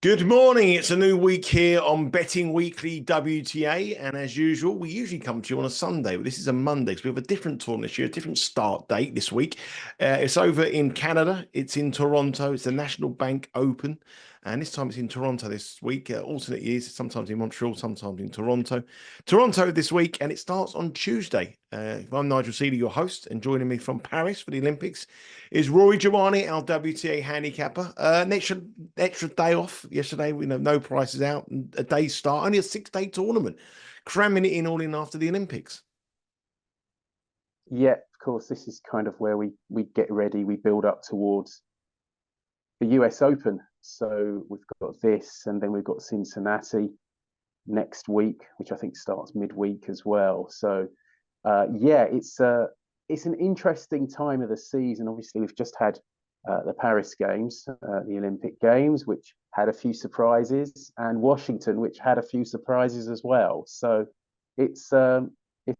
Good morning. It's a new week here on Betting Weekly WTA. And as usual, we usually come to you on a Sunday, but this is a Monday. So we have a different tournament this year, a different start date this week. It's over in Canada. It's in Toronto. It's the National Bank Open. And this time it's in Toronto this week. Alternate years, sometimes in Montreal, sometimes in Toronto. Toronto this week, and it starts on Tuesday. I'm Nigel Seeley, your host, and joining me from Paris for the Olympics is Rory Jiwani, our WTA handicapper. An extra day off yesterday. We know no prices out. And a day's start, only a 6-day tournament, cramming it in all in after the Olympics. Yeah, of course, this is kind of where we get ready. We build up towards the US Open. So we've got this, and then we've got Cincinnati next week, which I think starts midweek as well. So yeah, it's an interesting time of the season. Obviously, we've just had the Paris Games, the Olympic Games, which had a few surprises, and Washington, which had a few surprises as well. So it's a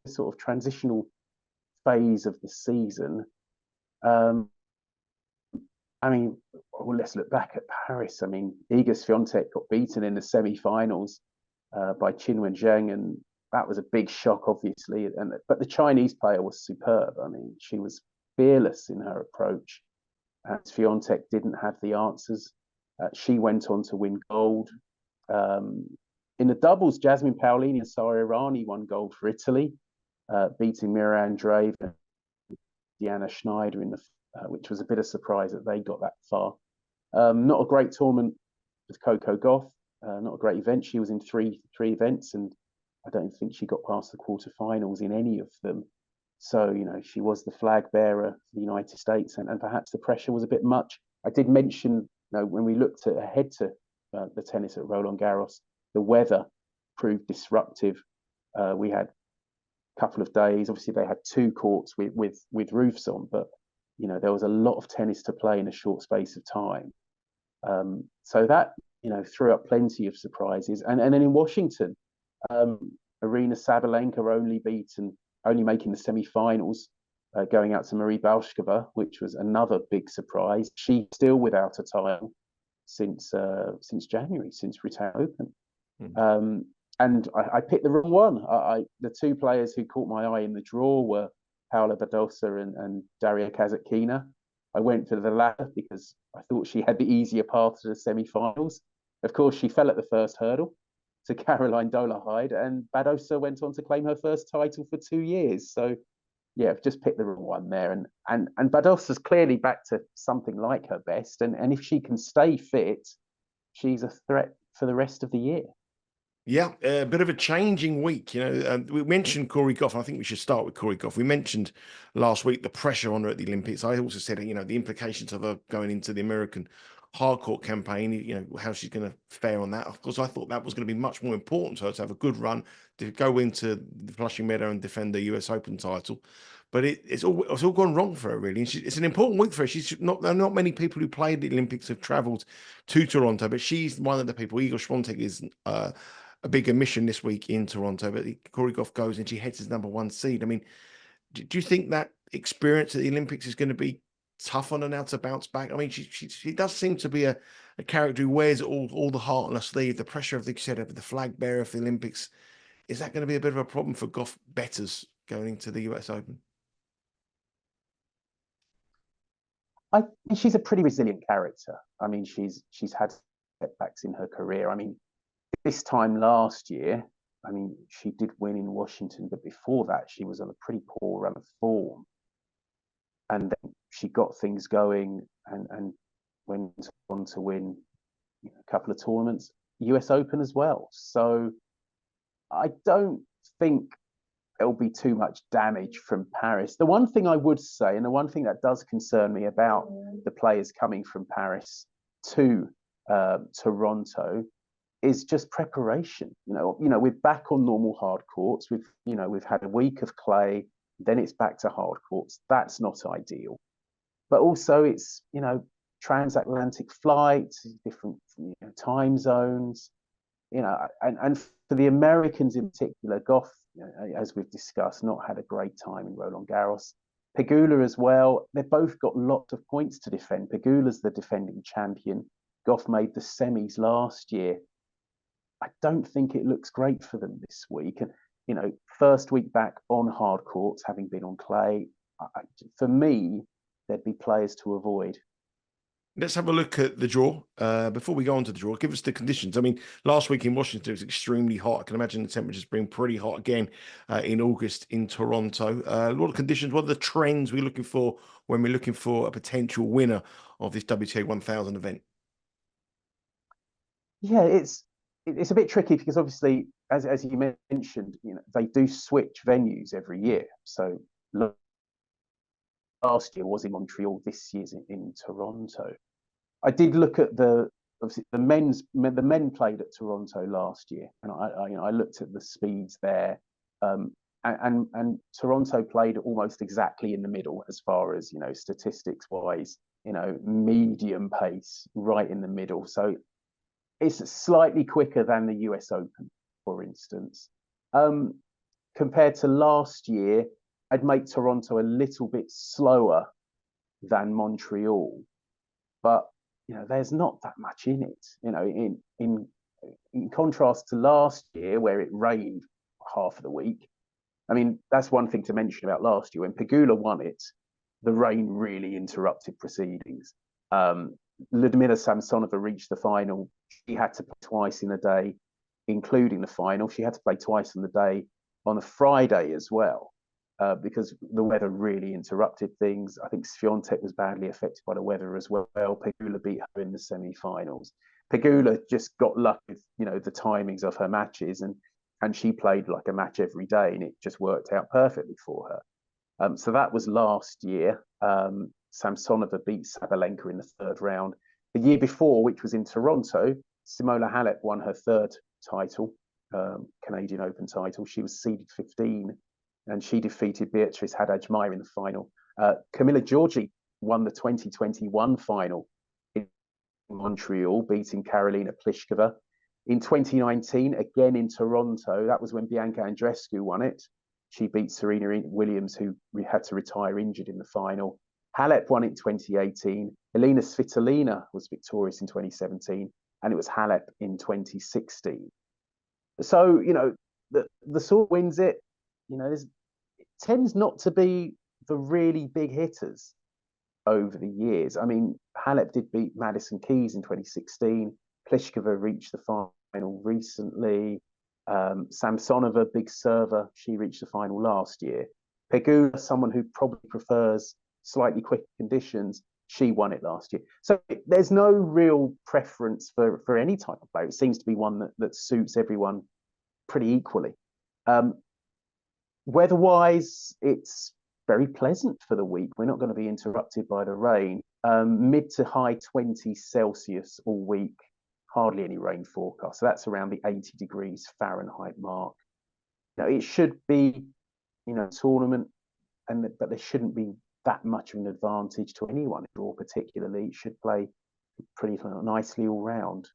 sort of transitional phase of the season. I mean, well, let's look back at Paris. I mean, Iga Swiatek got beaten in the semi-finals by Qinwen Zheng, and that was a big shock, obviously. But the Chinese player was superb. I mean, she was fearless in her approach. Swiatek didn't have the answers. She went on to win gold. In the doubles, Jasmine Paolini and Sara Errani won gold for Italy, beating Mira Andreeva and Diana Schneider in the which was a bit of surprise that they got that far. Not a great tournament with Coco Gauff. Not a great event. She was in three events, and I don't think she got past the quarterfinals in any of them. So, you know, she was the flag bearer for the United States, and perhaps the pressure was a bit much. I did mention, you know, when we looked ahead to the tennis at Roland Garros, the weather proved disruptive. We had a couple of days. Obviously, they had two courts with roofs on, but you know, there was a lot of tennis to play in a short space of time. So that, you know, threw up plenty of surprises. And then in Washington, Aryna Sabalenka only making the semi-finals, going out to Marie Balshkova, which was another big surprise. She's still without a title since January, since Retail Open. And I picked the wrong one. The two players who caught my eye in the draw were Paula Badosa and Daria Kasatkina. I went for the latter because I thought she had the easier path to the semi-finals. Of course, she fell at the first hurdle to Caroline Dolehide, and Badosa went on to claim her first title for 2 years. So, yeah, I've just picked the wrong one there. And Badosa's clearly back to something like her best. And if she can stay fit, she's a threat for the rest of the year. Yeah, a bit of a changing week. You know, we mentioned Coco Gauff. I think we should start with Coco Gauff. We mentioned last week the pressure on her at the Olympics. I also said, you know, the implications of her going into the American hardcourt campaign, you know, how she's going to fare on that. Of course, I thought that was going to be much more important to her to have a good run, to go into the Flushing Meadow and defend the US Open title. But it's all gone wrong for her, really. And it's an important week for her. There are not many people who played the Olympics have travelled to Toronto, but she's one of the people. Iga Światek is a bigger mission this week in Toronto, but Coco Gauff goes and she heads as #1 seed. I mean, do you think that experience at the Olympics is going to be tough on her now to bounce back? I mean, she does seem to be a character who wears all the heart on her sleeve. The pressure of the flag bearer of the Olympics, is that going to be a bit of a problem for Gauff bettors going into the US Open? I think she's a pretty resilient character. I mean, she's had setbacks in her career. I mean, this time last year, I mean, she did win in Washington, but before that, she was on a pretty poor run of form. And then she got things going and went on to win a couple of tournaments, US Open as well. So I don't think there'll be too much damage from Paris. The one thing I would say, and the one thing that does concern me about the players coming from Paris to Toronto, is just preparation. You know, we're back on normal hard courts. We've had a week of clay, then it's back to hard courts. That's not ideal. But also it's, you know, transatlantic flights, different time zones, you know, and for the Americans in particular, Gauff, you know, as we've discussed, not had a great time in Roland Garros. Pegula as well. They've both got lots of points to defend. Pegula's the defending champion. Gauff made the semis last year. I don't think it looks great for them this week. And, you know, first week back on hard courts, having been on clay, for me, there'd be players to avoid. Let's have a look at the draw. Before we go on to the draw, give us the conditions. I mean, last week in Washington, it was extremely hot. I can imagine the temperatures being pretty hot again in August in Toronto. A lot of conditions. What are the trends we're looking for when we're looking for a potential winner of this WTA 1000 event? Yeah, it's a bit tricky because obviously, as you mentioned, you know, they do switch venues every year. So last year was in Montreal, this year's in Toronto. I did look at obviously the men played at Toronto last year, and I looked at the speeds there, and Toronto played almost exactly in the middle as far as, you know, statistics wise, you know, medium pace right in the middle. So it's slightly quicker than the US Open, for instance. Compared to last year, I'd make Toronto a little bit slower than Montreal, but you know, there's not that much in it. You know, in contrast to last year where it rained half of the week. I mean, that's one thing to mention about last year. When Pegula won it, the rain really interrupted proceedings. Ludmila Samsonova reached the final. She had to play twice in a day, including the final. She had to play twice in the day on a Friday as well, because the weather really interrupted things. I think Swiatek was badly affected by the weather as well. Pegula beat her in the semi-finals. Pegula just got lucky with, you know, the timings of her matches, and she played like a match every day, and it just worked out perfectly for her. So that was last year. Samsonova beat Sabalenka in the third round. The year before, which was in Toronto, Simona Halep won her third title, Canadian Open title. She was seeded 15, and she defeated Beatrice Haddad-Maia in the final. Camila Giorgi won the 2021 final in Montreal, beating Karolina Pliskova. In 2019, again in Toronto, that was when Bianca Andreescu won it. She beat Serena Williams, who had to retire injured in the final. Halep won it in 2018. Elina Svitolina was victorious in 2017, and it was Halep in 2016. So, you know, the sort wins it. You know, it tends not to be the really big hitters over the years. I mean, Halep did beat Madison Keys in 2016. Pliskova reached the final recently. Samsonova, big server, she reached the final last year. Pegula, someone who probably prefers slightly quicker conditions, she won it last year. So there's no real preference for any type of player. It seems to be one that suits everyone pretty equally. Weather-wise, it's very pleasant for the week. We're not going to be interrupted by the rain. Mid to high 20s Celsius all week. Hardly any rain forecast. So that's around the 80 degrees Fahrenheit mark. Now, it should be, you know, tournament, but there shouldn't be that much of an advantage to anyone, or particularly. It should play pretty nicely all round.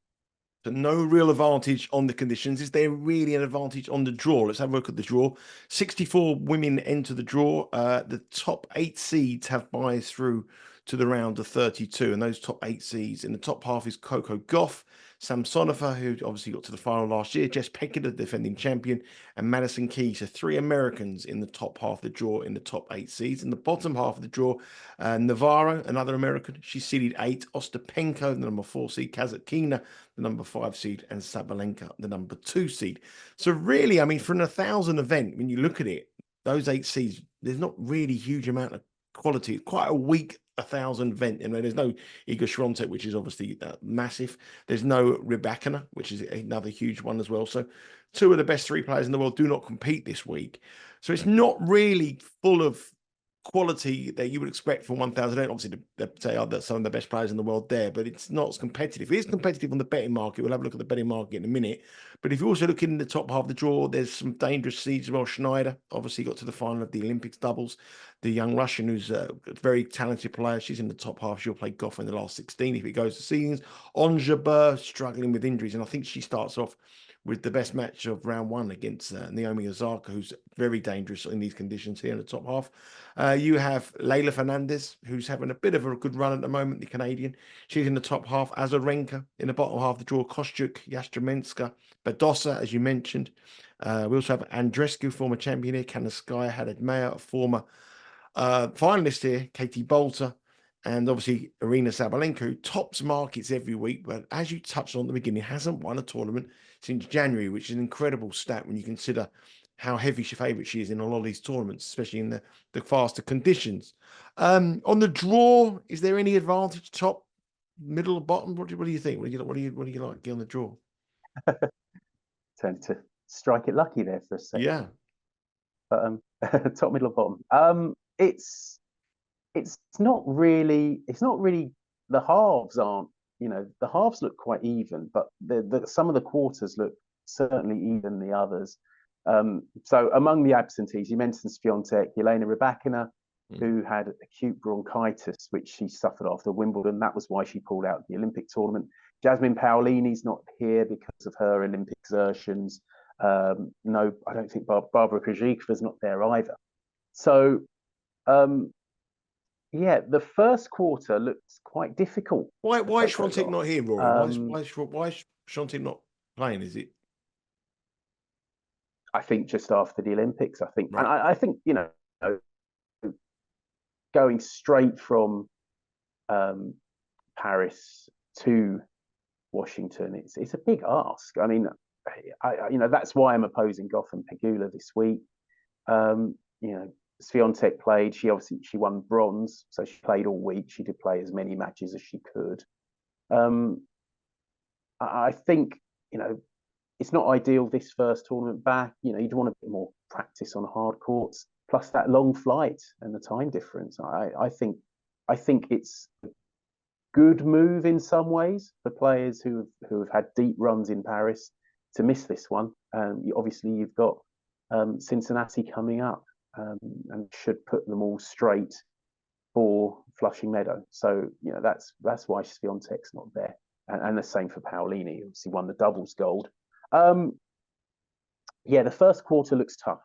So no real advantage on the conditions. Is there really an advantage on the draw? Let's have a look at the draw. 64 women enter the draw. The top 8 seeds have buys through to the round of 32. And those top 8 seeds in the top half is Coco Gauff, Samsonova, who obviously got to the final last year, Jess Peckett, the defending champion, and Madison Keys. So 3 Americans in the top half of the draw in the top 8 seeds. In the bottom half of the draw, Navarro, another American, she's seeded 8. Ostapenko, the number 4 seed. Kazatkina, the number 5 seed, and Sabalenka, the number 2 seed. So really, I mean, for an 1,000 event, when you look at it, those 8 seeds, there's not really a huge amount of quality. It's quite a weak 1,000 event. You know, there's no Iga Swiatek, which is obviously massive. There's no Rybakina, which is another huge one as well. So 2 of the best 3 players in the world do not compete this week. So it's not really full of quality that you would expect from 1,000. Obviously, they are some of the best players in the world there, but it's not as competitive. It is competitive on the betting market. We'll have a look at the betting market in a minute. But if you're also looking in the top half of the draw, there's some dangerous seeds as well. Schneider obviously got to the final of the Olympics doubles. The young Russian, who's a very talented player, she's in the top half. She'll play Gauff in the last 16 if it goes to seedings. Ons Jabeur struggling with injuries, and I think she starts off with the best match of round one against Naomi Osaka, who's very dangerous in these conditions here in the top half. You have Leylah Fernandez, who's having a bit of a good run at the moment, the Canadian. She's in the top half. Azarenka in the bottom half of the draw. Kostyuk, Jastrzębska, Badosa, as you mentioned. We also have Andreescu, former champion here. Kanaskaya, Hadid-Mayer, a former finalist here. Katie Bolter. And obviously, Aryna Sabalenka, who tops markets every week, but as you touched on at the beginning, hasn't won a tournament since January, which is an incredible stat when you consider how heavy favourite she is in a lot of these tournaments, especially in the faster conditions. On the draw, is there any advantage, top, middle, or bottom? What do you think? What do you like on the draw? Tend to strike it lucky there for a second. Yeah. But top, middle, or bottom. It's not really the halves aren't, the halves look quite even, but some of the quarters look certainly even the others. So among the absentees, you mentioned Swiatek, Jelena Rybakina, who had acute bronchitis, which she suffered after Wimbledon. That was why she pulled out the Olympic tournament. Jasmine Paolini's not here because of her Olympic exertions. No, I don't think Barbara Krejcikova's not there either. So, yeah, the first quarter looks quite difficult. Why is Światek not here, Rory? Why is Światek not playing? Is it? I think just after the Olympics. I think, right. And I think going straight from Paris to Washington, it's a big ask. I mean, that's why I'm opposing Gauff and Pegula this week. Swiatek played. She won bronze, so she played all week. She did play as many matches as she could. I think it's not ideal this first tournament back. You'd want a bit more practice on hard courts, plus that long flight and the time difference. I think it's a good move in some ways for players who have had deep runs in Paris to miss this one. Obviously, you've got Cincinnati coming up. And should put them all straight for Flushing Meadow. So that's why Swiatek's not there, and the same for Paolini. Obviously won the doubles gold. Yeah, the first quarter looks tough.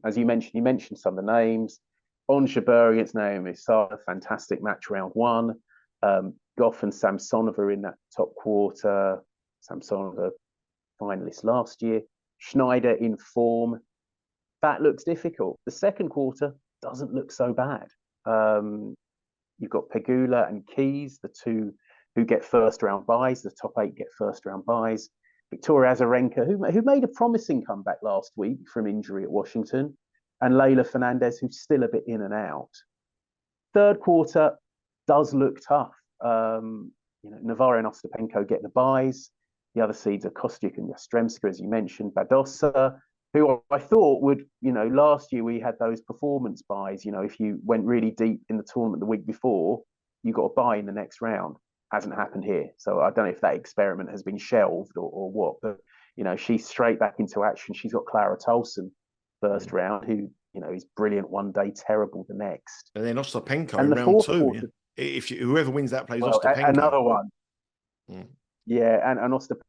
As you mentioned some of the names. Ons Jabeur against Naomi Osaka, fantastic match round one. Gauff and Samsonova in that top quarter. Samsonova finalist last year. Schneider in form. That looks difficult. The second quarter doesn't look so bad. You've got Pegula and Keys, the two who get first round buys. The top 8 get first round buys. Victoria Azarenka, who made a promising comeback last week from injury at Washington, and Leylah Fernandez, who's still a bit in and out. Third quarter does look tough. Navarro and Ostapenko get the buys. The other seeds are Kostyuk and Jastrzębska, as you mentioned. Badosa, who I thought would, last year we had those performance buys. If you went really deep in the tournament the week before, you got a buy in the next round. Hasn't happened here. So I don't know if that experiment has been shelved or what, but, she's straight back into action. She's got Clara Tolson first round, who, is brilliant one day, terrible the next. And then Ostapenko in round 2. Quarter, yeah. Whoever wins that plays Ostapenko. Another one. Yeah, and Ostapenko,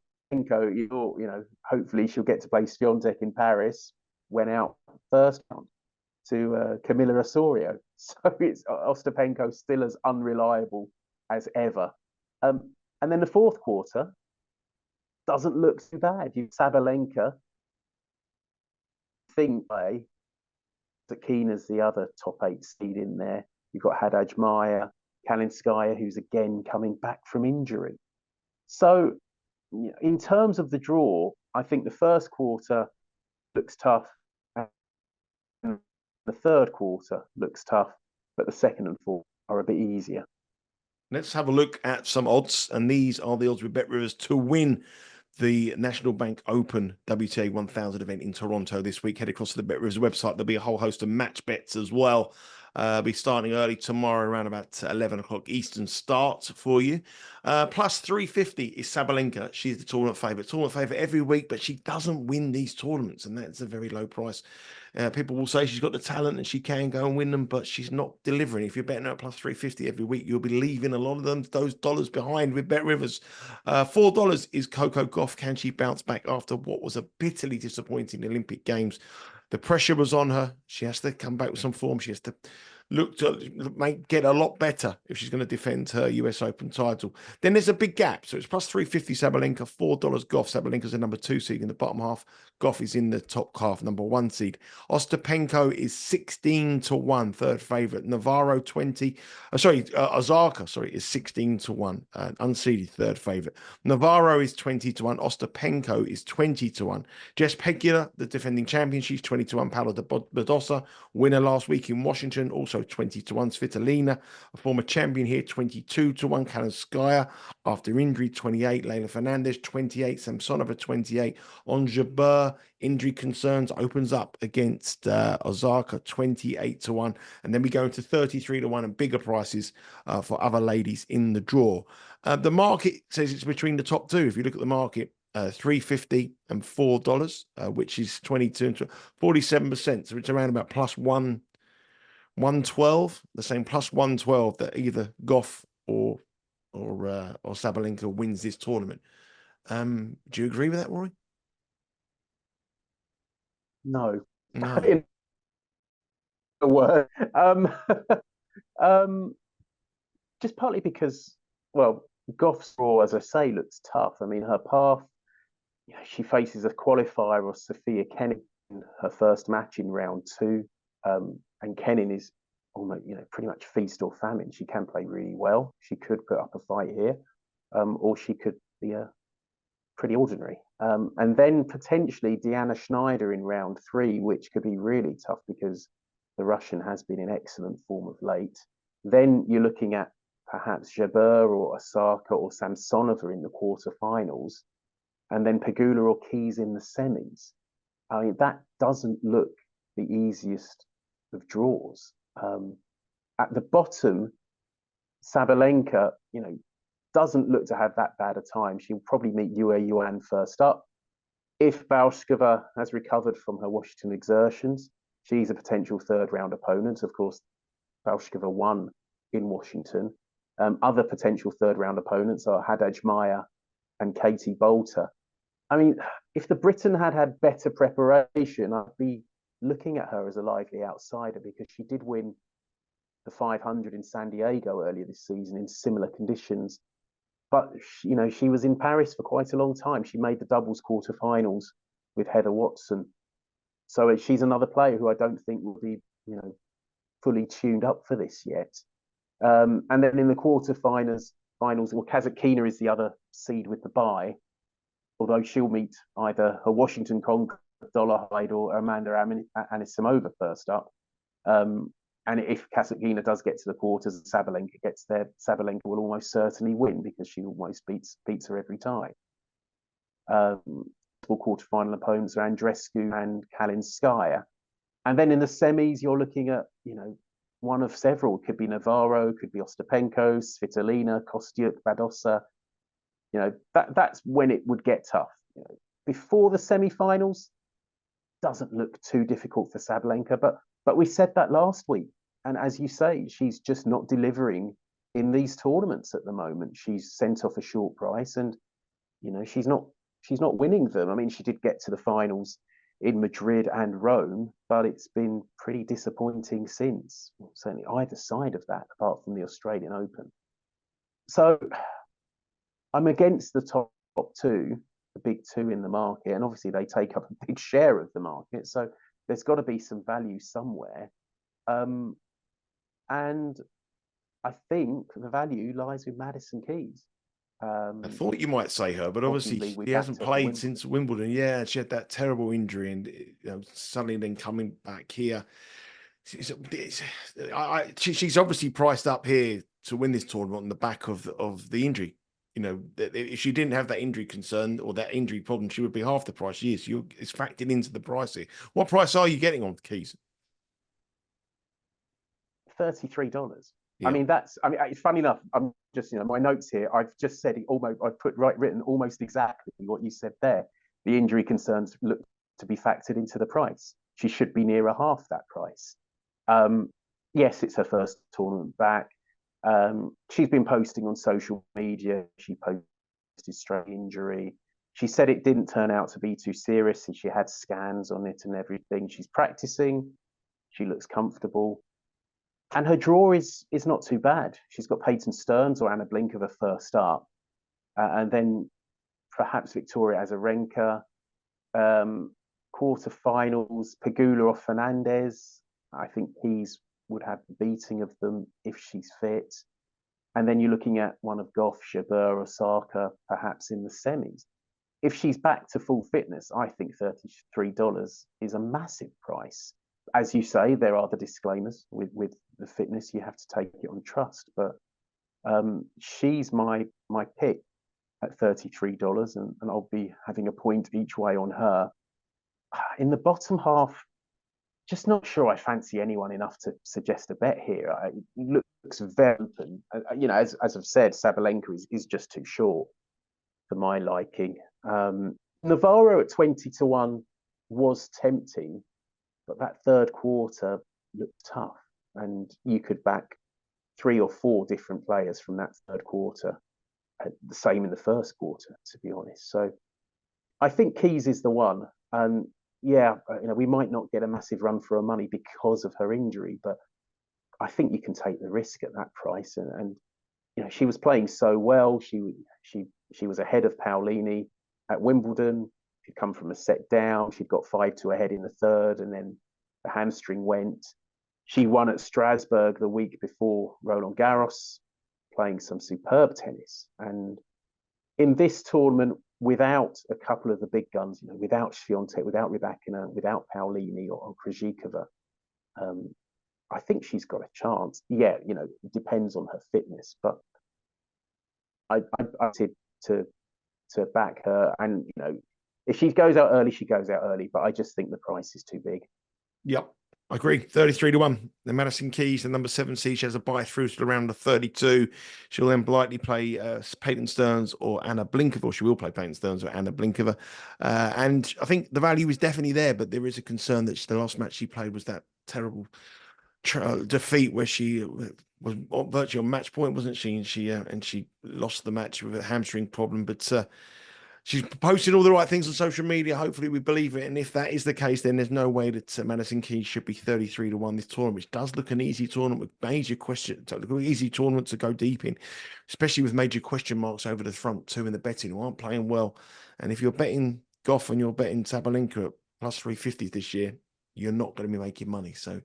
hopefully she'll get to play Swiatek in Paris. Went out first round to Camila Osorio. So it's Ostapenko still as unreliable as ever. And then the fourth quarter doesn't look too bad. You've Sabalenka, Zakina's the other top 8 seed in there. You've got Hadid-Mayer, Kalinskaya, who's again coming back from injury. So in terms of the draw, I think the first quarter looks tough, and the third quarter looks tough, but the second and fourth are a bit easier. Let's have a look at some odds, and these are the odds with BetRivers to win the National Bank Open WTA 1000 event in Toronto this week. Head across to the BetRivers website. There'll be a whole host of match bets as well. Be starting early tomorrow around about 11 o'clock Eastern start for you. Plus 350 is Sabalenka. She's the tournament favourite. Tournament favourite every week, but she doesn't win these tournaments, and that's a very low price. People will say she's got the talent and she can go and win them, but she's not delivering. If you're betting her at plus 350 every week, you'll be leaving a lot of those dollars behind with Bet Rivers. $4 is Coco Gauff. Can she bounce back after what was a bitterly disappointing Olympic Games? The pressure was on her. She has to come back with some form. She has to look to get a lot better if she's going to defend her US Open title. Then there's a big gap. So it's plus 350 Sabalenka, $4 Gauff. Sabalenka's the number 2 seed in the bottom half. Gauff is in the top half, number 1 seed. Ostapenko is 16-1, third favorite. Navarro 20. Osaka, is 16-1, unseeded third favorite. Navarro is 20-1. Ostapenko is 20-1. Jess Pegula, the defending champion, she's 20-1. Paolo Badosa, winner last week in Washington, also 20-1. Svitolina, a former champion here, 22-1. Kalinskaya, after injury, 28. Leylah Fernandez, 28. Samsonova, 28. On Jabeur, injury concerns, opens up against Osaka, 28-1. And then we go into 33-1 and bigger prices for other ladies in the draw. The market says it's between the top two. If you look at the market, $3.50 and $4, which is 22 and 47%. So it's around about plus 112, the same plus 112 that either Gauff or Sabalenka wins this tournament. Do you agree with that, Rory? No. No. In a word. Just partly because, well, Gauff's draw, as I say, looks tough. I mean, her path, she faces a qualifier of Sophia Kenin in her first match in round 2. And Kenin is almost, pretty much feast or famine. She can play really well. She could put up a fight here, or she could be pretty ordinary. And then potentially Diana Schneider in round 3, which could be really tough because the Russian has been in excellent form of late. Then you're looking at perhaps Jabeur or Osaka or Samsonova in the quarterfinals, and then Pegula or Keys in the semis. I mean, that doesn't look the easiest of draws. At the bottom, Sabalenka, doesn't look to have that bad a time. She'll probably meet Yuan first up. If Bauskova has recovered from her Washington exertions, she's a potential third round opponent. Of course, Bauskova won in Washington. Other potential third round opponents are Haddad Maia and Katie Bolter. I mean, if the Briton had better preparation, I'd be looking at her as a likely outsider because she did win the 500 in San Diego earlier this season in similar conditions. But, she was in Paris for quite a long time. She made the doubles quarterfinals with Heather Watson. So she's another player who I don't think will be, fully tuned up for this yet. And then in the quarterfinals, well, Kasatkina is the other seed with the bye, although she'll meet either her Washington conqueror, Dollarhide, or Amanda Anisimova first up. And if Kasatkina does get to the quarters, Sabalenka gets there, Sabalenka will almost certainly win because she almost beats her every time. Quarterfinal opponents are Andreescu and Kalinskaya. And then in the semis, you're looking at, one of several. It could be Navarro, could be Ostapenko, Svitolina, Kostyuk, Badosa. That's when it would get tough. Before the semi-finals, doesn't look too difficult for Sabalenka, but we said that last week. And as you say, she's just not delivering in these tournaments at the moment. She's sent off a short price and, she's not winning them. I mean, she did get to the finals in Madrid and Rome, but it's been pretty disappointing since. Certainly either side of that, apart from the Australian Open. So I'm against the top 2, the big 2 in the market, and obviously they take up a big share of the market. So there's got to be some value somewhere. And I think the value lies with Madison Keys. I thought you might say her, but obviously she hasn't played since Wimbledon. Yeah, she had that terrible injury, and suddenly then coming back here. She's obviously priced up here to win this tournament on the back of the injury. If she didn't have that injury concern or that injury problem, she would be half the price she is. It's factored into the price here. What price are you getting on Keys? $33. Yeah. I mean, it's funny enough. I'm just, my notes here. I've just said it almost. I've written almost exactly what you said there. The injury concerns look to be factored into the price. She should be nearer half that price. Yes, it's her first tournament back. She's been posting on social media. She posted straight injury. She said it didn't turn out to be too serious, and she had scans on it and everything. She's practicing. She looks comfortable. And her draw is not too bad. She's got Peyton Stearns or Anna Blinkova first up. And then perhaps Victoria Azarenka. Quarterfinals, Pegula or Fernandez. I think Keys would have the beating of them if she's fit. And then you're looking at one of Gauff, Jabeur, Osaka, perhaps in the semis. If she's back to full fitness, I think $33 is a massive price. As you say, there are the disclaimers with the fitness. You have to take it on trust. But she's my pick at $33, and I'll be having a point each way on her. In the bottom half, just not sure I fancy anyone enough to suggest a bet here. It looks very open. As I've said, Sabalenka is just too short for my liking. Navarro at 20-1 was tempting, but that third quarter looked tough, and you could back 3 or 4 different players from that third quarter. The same in the first quarter, to be honest. So I think Keys is the one. And yeah, we might not get a massive run for her money because of her injury, but I think you can take the risk at that price. And she was playing so well. She was ahead of Paolini at Wimbledon. She'd come from a set down. She'd got 5-2 ahead in the third, and then the hamstring went. She won at Strasbourg the week before Roland Garros, playing some superb tennis. And in this tournament, without a couple of the big guns, without Swiatek, without Rybakina, without Paolini or Krejcikova, I think she's got a chance. Yeah, it depends on her fitness, but I to back her. And if she goes out early, she goes out early. But I just think the price is too big. Yep. I agree. 33-1. The Madison Keys, the number 7 seed, she has a buy through to around the 32. She'll then likely play Peyton Stearns or Anna Blinkova, or she will play Peyton Stearns or Anna Blinkova. And I think the value is definitely there, but there is a concern that the last match she played was that terrible defeat where she was virtually on match point, wasn't she? And she lost the match with a hamstring problem. But she's posted all the right things on social media. Hopefully we believe it. And if that is the case, then there's no way that Madison Keys should be 33-1 this tournament, which does look an easy tournament with major easy tournament to go deep in, especially with major question marks over the front two in the betting who aren't playing well. And if you're betting Gauff and you're betting Sabalenka at plus 350 this year, you're not going to be making money. So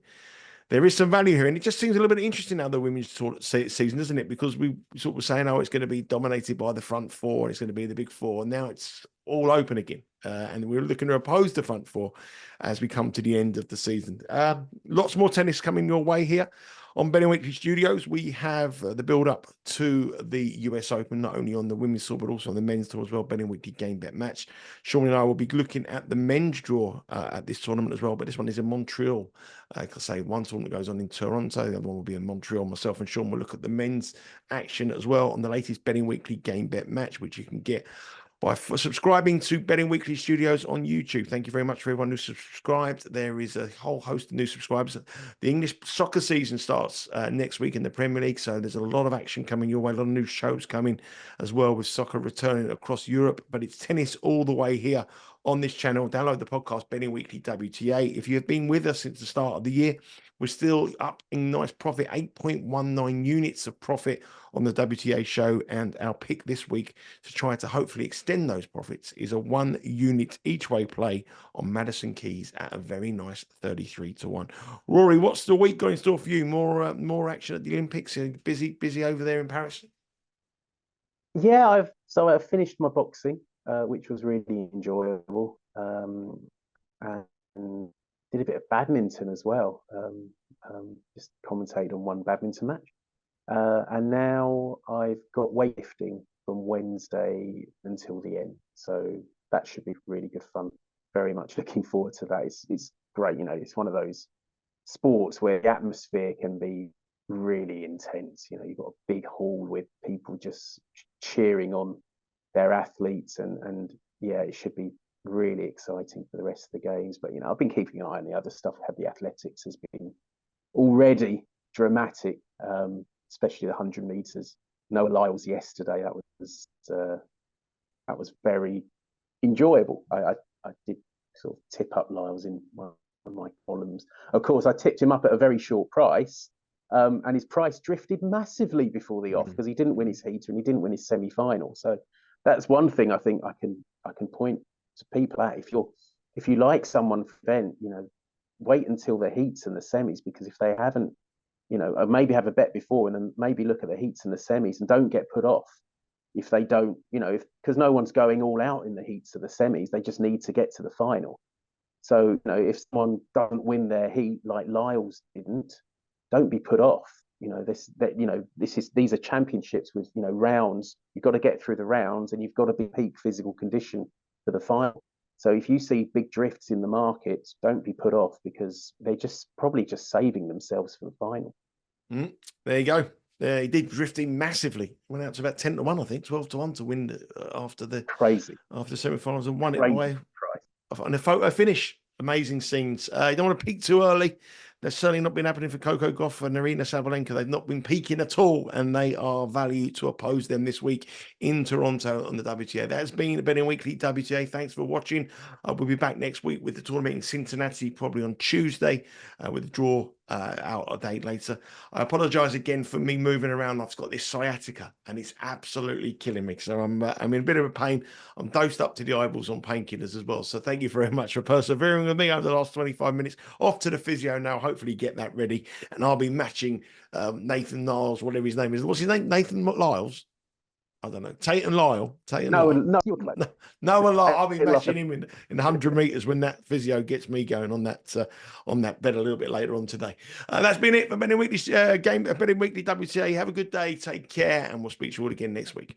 there is some value here, and it just seems a little bit interesting now the women's season, doesn't it? Because we sort of saying, it's going to be dominated by the front four, and it's going to be the big four, and now it's all open again, and we're looking to oppose the front four as we come to the end of the season. Lots more tennis coming your way here on Betting Weekly Studios. We have the build-up to the US Open, not only on the women's tour, but also on the men's tour as well, Betting Weekly Game Bet Match. Sean and I will be looking at the men's draw at this tournament as well, but this one is in Montreal. Like I say, one tournament goes on in Toronto, the other one will be in Montreal. Myself and Sean will look at the men's action as well on the latest Betting Weekly Game Bet Match, which you can get by subscribing to Betting Weekly Studios on YouTube. Thank you very much for everyone who subscribed. There is a whole host of new subscribers. The English soccer season starts next week in the Premier League, so there's a lot of action coming your way, a lot of new shows coming as well with soccer returning across Europe, but it's tennis all the way here on this channel. Download the podcast, Betting Weekly WTA. If you have been with us since the start of the year, we're still up in nice profit, 8.19 units of profit on the WTA show. And our pick this week to try to hopefully extend those profits is a 1 unit each way play on Madison Keys at a very nice 33-1. Rory, what's the week got in store for you? More action at the Olympics? Busy over there in Paris? Yeah, I've finished my boxing, which was really enjoyable, and did a bit of badminton as well. Just commentated on one badminton match. And now I've got weightlifting from Wednesday until the end. So that should be really good fun. Very much looking forward to that. It's great. It's one of those sports where the atmosphere can be really intense. You know, you've got a big hall with people just cheering on their athletes, and yeah, it should be really exciting for the rest of the games. But you know, I've been keeping an eye on the other stuff. The athletics has been already dramatic, especially the 100 meters. Noah Lyles yesterday, that was very enjoyable. I did sort of tip up Lyles in one of my columns. Of course, I tipped him up at a very short price, and his price drifted massively before the off because he didn't win his heater and he didn't win his semi-final. So that's one thing I think I can point to people at. If you like someone for the event, you know, wait until the heats and the semis, because if they haven't, you know, maybe have a bet before and then maybe look at the heats and the semis and don't get put off if they don't, you know, because no one's going all out in the heats or the semis. They just need to get to the final. So, you know, if someone doesn't win their heat like Lyles didn't, don't be put off. You know, these are championships with, you know, rounds. You've got to get through the rounds and you've got to be peak physical condition for the final. So if you see big drifts in the markets, don't be put off, because they're probably just saving themselves for the final. There you go. He did drifting massively. Went out to about 10 to 1, I think, 12 to 1 to win after the semi-finals, and won it by on a photo finish. Amazing scenes. You don't want to peak too early. That's certainly not been happening for Coco Gauff and Aryna Sabalenka. They've not been peaking at all, and they are valued to oppose them this week in Toronto on the WTA. That has been Betting Weekly WTA. Thanks for watching. We'll be back next week with the tournament in Cincinnati, probably on Tuesday, with the draw out a day later. I apologize again for me moving around. I've got this sciatica and it's absolutely killing me. So I'm in a bit of a pain. I'm dosed up to the eyeballs on painkillers as well. So thank you very much for persevering with me over the last 25 minutes. Off to the physio now, hopefully get that ready. And I'll be matching Nathan Niles, whatever his name is. What's his name? Nathan Lyles? I don't know. Tate and Lyle. No, Lyle. I'll be matching him in 100 meters when that physio gets me going on that bet a little bit later on today. That's been it for Betting Weekly Betting Weekly WTA. Have a good day. Take care, and we'll speak to you all again next week.